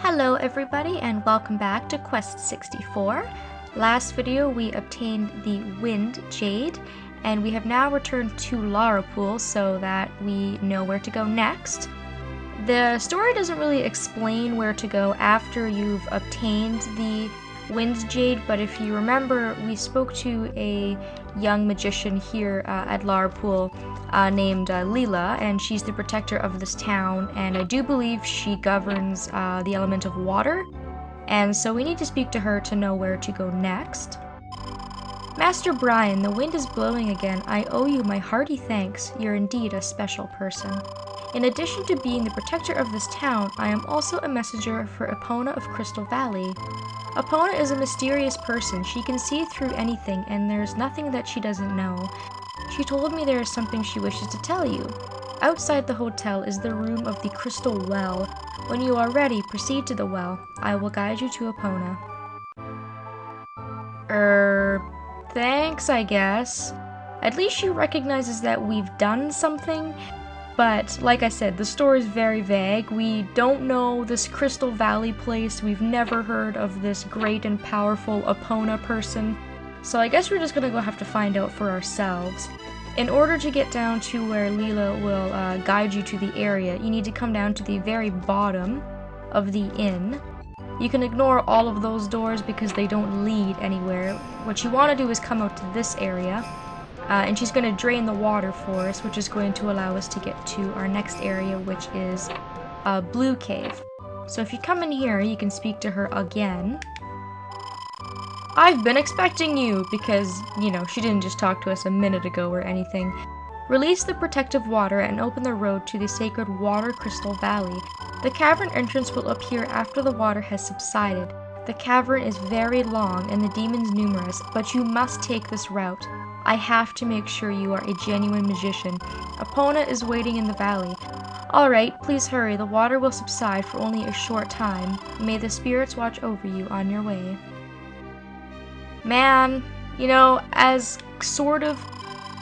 Hello everybody and welcome back to Quest 64. Last video we obtained the Wind Jade and we have now returned to Larapool so that we know where to go next. The story doesn't really explain where to go after you've obtained the Wind Jade, but if you remember, we spoke to a young magician here at Larapool named Leila, and she's the protector of this town, and I do believe she governs the element of water, and so we need to speak to her to know where to go next. Master Brian, the wind is blowing again. I owe you my hearty thanks. You're indeed a special person. In addition to being the protector of this town, I am also a messenger for Epona of Crystal Valley. Epona is a mysterious person. She can see through anything, and there's nothing that she doesn't know. She told me there is something she wishes to tell you. Outside the hotel is the room of the Crystal Well. When you are ready, proceed to the well. I will guide you to Epona. Thanks, I guess. At least she recognizes that we've done something. But, like I said, the story is very vague. We don't know this Crystal Valley place. We've never heard of this great and powerful Epona person. So I guess we're just gonna have to find out for ourselves. In order to get down to where Leila will guide you to the area, you need to come down to the very bottom of the inn. You can ignore all of those doors because they don't lead anywhere. What you want to do is come out to this area. And she's going to drain the water for us, which is going to allow us to get to our next area, which is Blue Cave. So if you come in here, you can speak to her again. I've been expecting you, because, you know, she didn't just talk to us a minute ago or anything. Release the protective water and open the road to the sacred Water Crystal Valley. The cavern entrance will appear after the water has subsided. The cavern is very long and the demons numerous, but you must take this route. I have to make sure you are a genuine magician. Epona is waiting in the valley. Alright, please hurry. The water will subside for only a short time. May the spirits watch over you on your way. Man, you know, as sort of...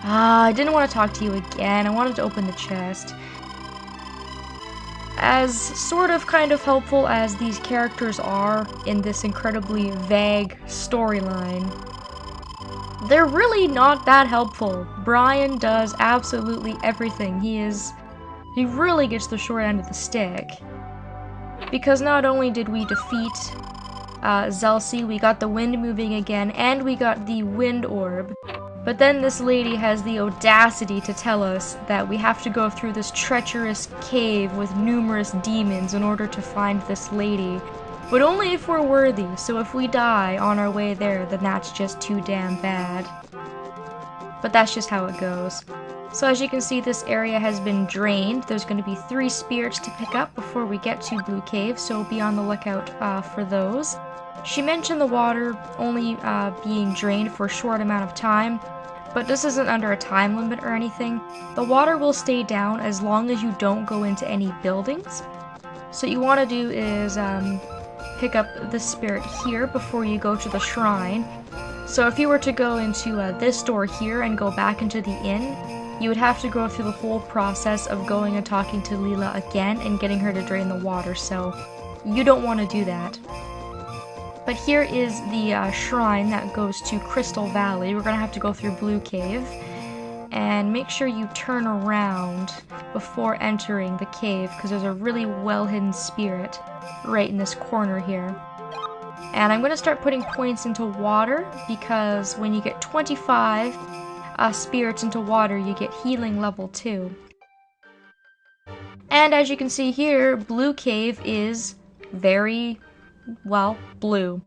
I didn't want to talk to you again. I wanted to open the chest. As sort of kind of helpful as these characters are in this incredibly vague storyline, they're really not that helpful. Brian does absolutely everything. He really gets the short end of the stick. Because not only did we defeat Zelsi, we got the wind moving again, and we got the wind orb. But then this lady has the audacity to tell us that we have to go through this treacherous cave with numerous demons in order to find this lady. But only if we're worthy, so if we die on our way there, then that's just too damn bad. But that's just how it goes. So as you can see, this area has been drained. There's going to be 3 spirits to pick up before we get to Blue Cave, so be on the lookout for those. She mentioned the water only being drained for a short amount of time, but this isn't under a time limit or anything. The water will stay down as long as you don't go into any buildings. So what you want to do is pick up this spirit here before you go to the shrine. So if you were to go into this door here and go back into the inn, you would have to go through the whole process of going and talking to Leila again and getting her to drain the water, so you don't want to do that. But here is the shrine that goes to Crystal Valley. We're going to have to go through Blue Cave. And make sure you turn around before entering the cave, because there's a really well-hidden spirit right in this corner here. And I'm going to start putting points into water, because when you get 25 spirits into water, you get healing level 2. And as you can see here, Blue Cave is very, well, blue.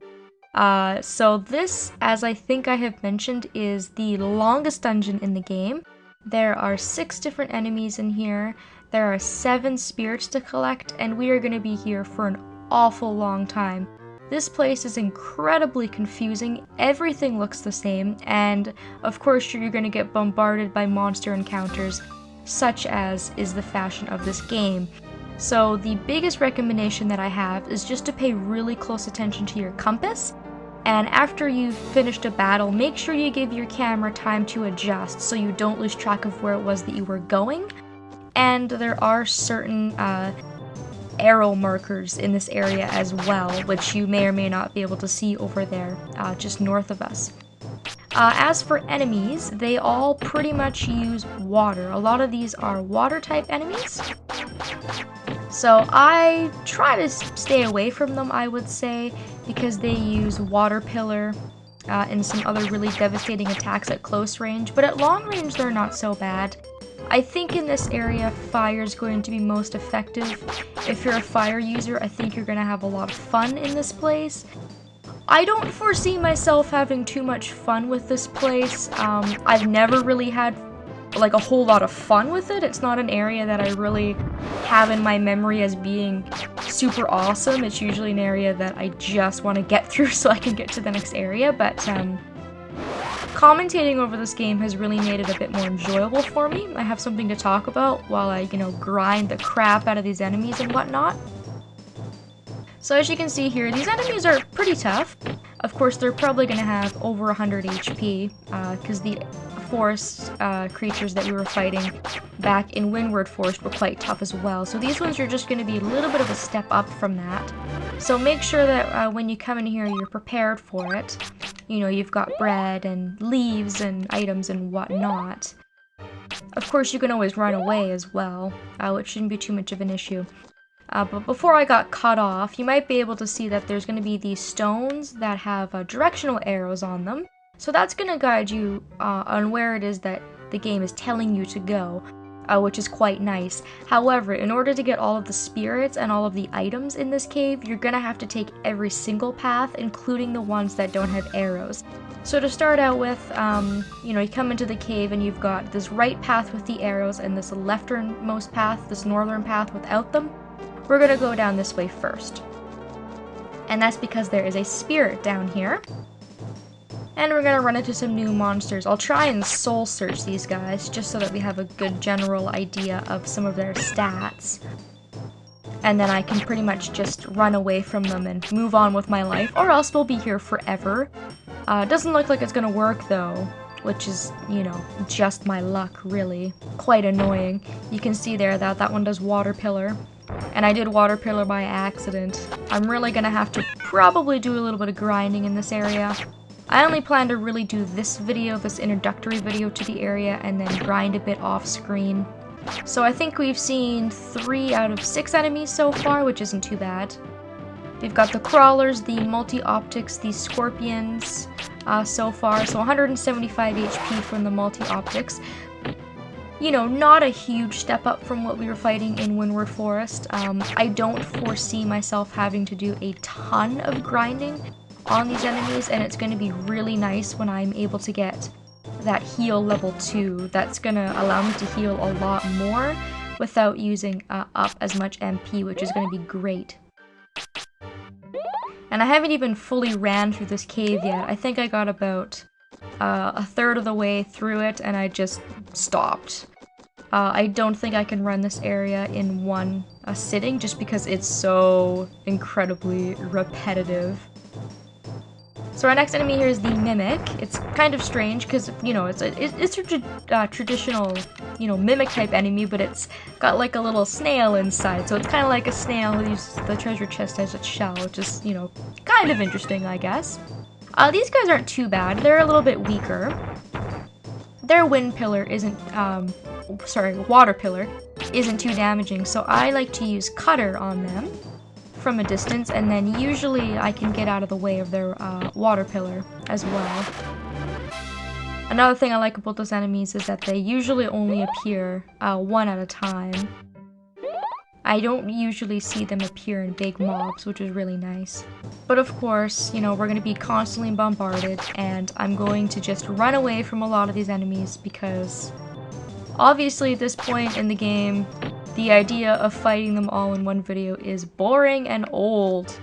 So this, as I think I have mentioned, is the longest dungeon in the game. There are 6 different enemies in here. There are 7 spirits to collect, and we are going to be here for an awful long time. This place is incredibly confusing. Everything looks the same, and of course you're going to get bombarded by monster encounters, such as is the fashion of this game. So the biggest recommendation that I have is just to pay really close attention to your compass, and after you've finished a battle, make sure you give your camera time to adjust so you don't lose track of where it was that you were going. And there are certain arrow markers in this area as well, which you may or may not be able to see over there, just north of us. As for enemies, they all pretty much use water. A lot of these are water-type enemies. So I try to stay away from them, I would say, because they use water pillar and some other really devastating attacks at close range. But at long range, they're not so bad. I think in this area, fire is going to be most effective. If you're a fire user, I think you're going to have a lot of fun in this place. I don't foresee myself having too much fun with this place. I've never really had like a whole lot of fun with it. It's not an area that I really have in my memory as being super awesome. It's usually an area that I just want to get through so I can get to the next area, but commentating over this game has really made it a bit more enjoyable for me. I have something to talk about while I, grind the crap out of these enemies and whatnot. So as you can see here, these enemies are pretty tough. Of course, they're probably going to have over 100 HP, because the forest creatures that we were fighting back in Windward Forest were quite tough as well. So these ones are just going to be a little bit of a step up from that. So make sure that when you come in here, you're prepared for it. You've got bread and leaves and items and whatnot. Of course, you can always run away as well, which shouldn't be too much of an issue. But before I got cut off, you might be able to see that there's going to be these stones that have directional arrows on them. So that's going to guide you on where it is that the game is telling you to go, which is quite nice. However, in order to get all of the spirits and all of the items in this cave, you're going to have to take every single path, including the ones that don't have arrows. So to start out with, you come into the cave and you've got this right path with the arrows and this lefternmost path, this northern path without them. We're going to go down this way first. And that's because there is a spirit down here. And we're going to run into some new monsters. I'll try and soul search these guys, just so that we have a good general idea of some of their stats. And then I can pretty much just run away from them and move on with my life, or else we'll be here forever. Doesn't look like it's going to work, though, which is, just my luck, really. Quite annoying. You can see there that that one does water pillar. And I did water pillar by accident. I'm really gonna have to probably do a little bit of grinding in this area. I only plan to really do this video, this introductory video to the area, and then grind a bit off screen. So I think we've seen 3 out of 6 enemies so far, which isn't too bad. We've got the crawlers, the multi-optics, the scorpions so far. So 175 HP from the multi-optics. Not a huge step up from what we were fighting in Windward Forest. I don't foresee myself having to do a ton of grinding on these enemies, and it's going to be really nice when I'm able to get that heal level 2. That's going to allow me to heal a lot more without using up as much MP, which is going to be great. And I haven't even fully ran through this cave yet. I think I got about a third of the way through it, and I just stopped. I don't think I can run this area in one sitting, just because it's so incredibly repetitive. So our next enemy here is the Mimic. It's kind of strange because, it's a traditional, Mimic type enemy, but it's got like a little snail inside. So it's kind of like a snail who uses the treasure chest as its shell, which is, kind of interesting, I guess. These guys aren't too bad. They're a little bit weaker. Their wind pillar isn't, water pillar isn't too damaging, so I like to use cutter on them from a distance, and then usually I can get out of the way of their water pillar as well. Another thing I like about those enemies is that they usually only appear one at a time. I don't usually see them appear in big mobs, which is really nice. But of course, we're going to be constantly bombarded, and I'm going to just run away from a lot of these enemies because obviously at this point in the game, the idea of fighting them all in one video is boring and old.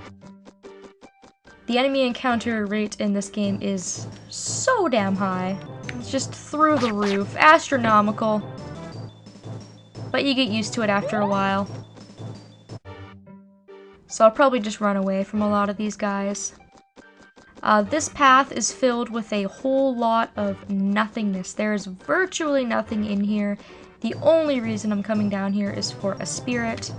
The enemy encounter rate in this game is so damn high. It's just through the roof, astronomical. But you get used to it after a while. So I'll probably just run away from a lot of these guys. This path is filled with a whole lot of nothingness. There's virtually nothing in here. The only reason I'm coming down here is for a spirit.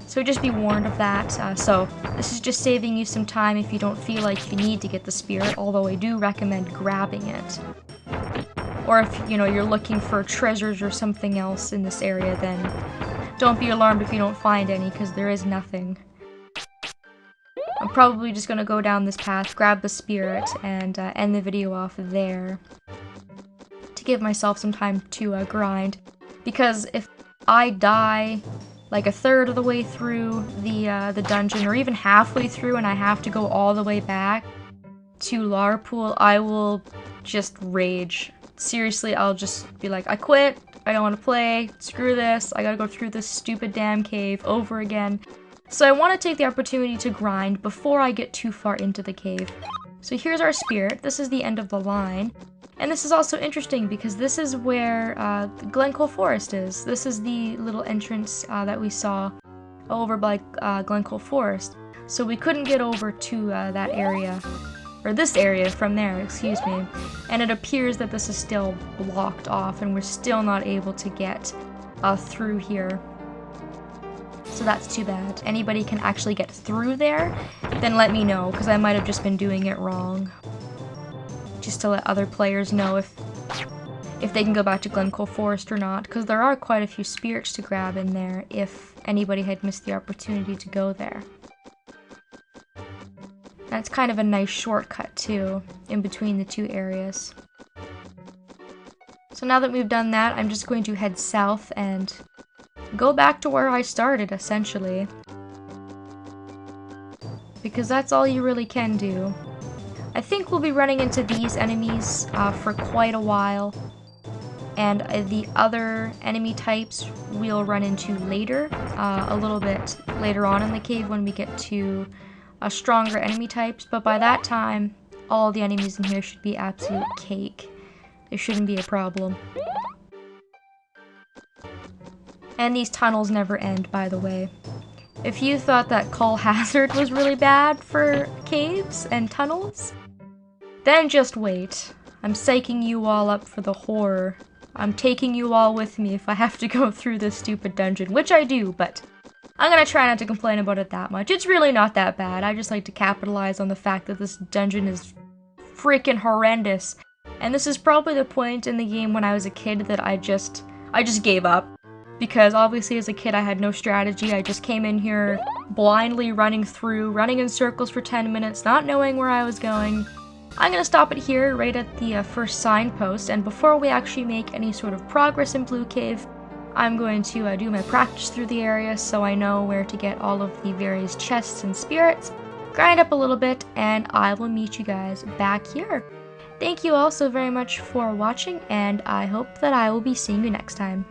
So just be warned of that. So this is just saving you some time if you don't feel like you need to get the spirit, although I do recommend grabbing it. Or if, you know, you're looking for treasures or something else in this area, then don't be alarmed if you don't find any, because there is nothing. I'm probably just gonna go down this path, grab the spirit, and end the video off there. To give myself some time to grind. Because if I die like a third of the way through the dungeon, or even halfway through, and I have to go all the way back to Larpool, I will just rage. Seriously, I'll just be like, I quit, I don't want to play, screw this, I gotta go through this stupid damn cave over again. So I want to take the opportunity to grind before I get too far into the cave. So here's our spirit, this is the end of the line. And this is also interesting because this is where Glencoe Forest is. This is the little entrance that we saw over by Glencoe Forest. So we couldn't get over to that area, or this area from there, excuse me. And it appears that this is still blocked off and we're still not able to get through here. So that's too bad. Anybody can actually get through there, then let me know, because I might have just been doing it wrong. Just to let other players know if they can go back to Glencoe Forest or not, because there are quite a few spirits to grab in there if anybody had missed the opportunity to go there. That's kind of a nice shortcut too, in between the two areas. So now that we've done that, I'm just going to head south and go back to where I started, essentially. Because that's all you really can do. I think we'll be running into these enemies for quite a while, and the other enemy types we'll run into later, a little bit later on in the cave when we get to stronger enemy types, but by that time, all the enemies in here should be absolute cake. There shouldn't be a problem. And these tunnels never end, by the way. If you thought that Call Hazard was really bad for caves and tunnels, then just wait. I'm psyching you all up for the horror. I'm taking you all with me if I have to go through this stupid dungeon, which I do, but I'm gonna try not to complain about it that much. It's really not that bad. I just like to capitalize on the fact that this dungeon is freaking horrendous. And this is probably the point in the game when I was a kid that I just gave up. Because obviously as a kid I had no strategy. I just came in here blindly running in circles for 10 minutes, not knowing where I was going. I'm gonna stop it here, right at the first signpost, and before we actually make any sort of progress in Blue Cave, I'm going to do my practice through the area so I know where to get all of the various chests and spirits, grind up a little bit, and I will meet you guys back here. Thank you all so very much for watching, and I hope that I will be seeing you next time.